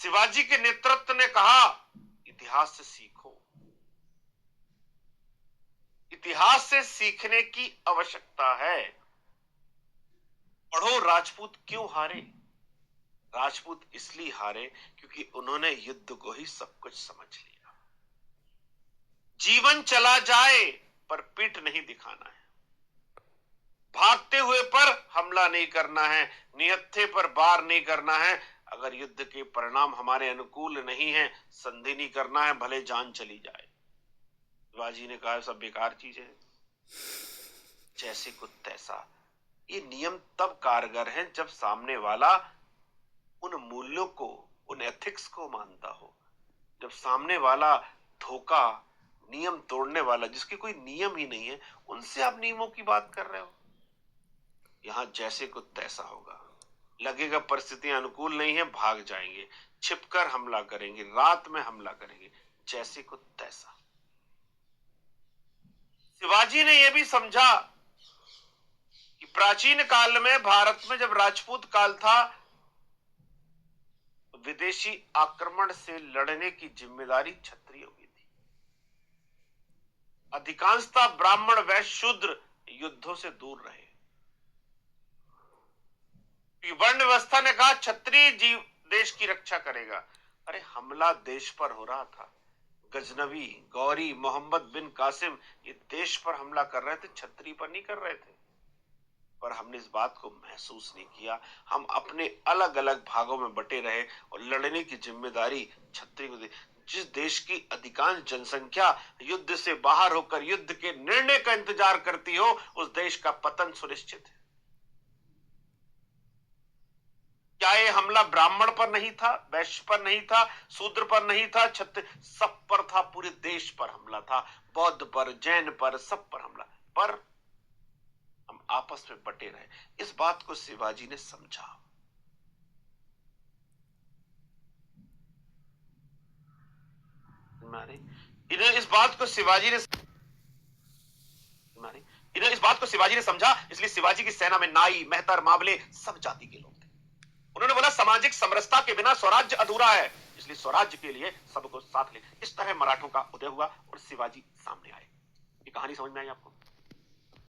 शिवाजी के नेतृत्व ने कहा, इतिहास से सीखो, इतिहास से सीखने की आवश्यकता है। पढ़ो राजपूत क्यों हारे। राजपूत इसलिए हारे क्योंकि उन्होंने युद्ध को ही सब कुछ समझ लिया। जीवन चला जाए पर पीठ नहीं दिखाना है, भागते हुए पर हमला नहीं करना है, निहत्थे पर वार नहीं करना है। अगर युद्ध के परिणाम हमारे अनुकूल नहीं है, संधि नहीं करना है, भले जान चली जाए। शिवाजी ने कहा सब बेकार चीजें हैं, जैसे को तैसा। ये नियम तब कारगर हैं जब सामने वाला उन मूल्यों को, उन एथिक्स को मानता हो। जब सामने वाला धोखा, नियम तोड़ने वाला, जिसके कोई नियम ही नहीं है, उनसे आप नियमों की बात कर रहे हो। यहां जैसे को तैसा होगा। लगेगा परिस्थितियां अनुकूल नहीं है, भाग जाएंगे, छिपकर हमला करेंगे, रात में हमला करेंगे, जैसे को तैसा। शिवाजी ने यह भी समझा कि प्राचीन काल में भारत में जब राजपूत काल था, तो विदेशी आक्रमण से लड़ने की जिम्मेदारी क्षत्रियों की थी। अधिकांशतः ब्राह्मण व शूद्र युद्धों से दूर रहे। वर्ण व्यवस्था ने कहा क्षत्रिय जीव देश की रक्षा करेगा। अरे हमला देश पर हो रहा था। गजनवी, गौरी, मोहम्मद बिन कासिम ये देश पर हमला कर रहे थे, क्षत्रिय पर नहीं कर रहे थे। पर हमने इस बात को महसूस नहीं किया। हम अपने अलग अलग भागों में बटे रहे और लड़ने की जिम्मेदारी क्षत्रिय को दी। जिस देश की अधिकांश जनसंख्या युद्ध से बाहर होकर युद्ध के निर्णय का इंतजार करती हो, उस देश का पतन सुनिश्चित है। क्या ये हमला ब्राह्मण पर नहीं था, वैश्य पर नहीं था, शूद्र पर नहीं था, क्षत्रिय सब पर था। पूरे देश पर हमला था, बौद्ध पर, जैन पर, सब पर हमला। पर हम आपस में बटे रहे। इस बात को शिवाजी ने समझा। इन्हें इस बात को शिवाजी ने समझा। इसलिए शिवाजी की सेना में नाई, मेहतर, मावले सब जाति के लोग थे। उन्होंने बोला सामाजिक समरसता के बिना स्वराज्य अधूरा है, इसलिए स्वराज्य के लिए सबको साथ ले। इस तरह मराठों का उदय हुआ और शिवाजी सामने आए। ये कहानी समझ में आई आपको?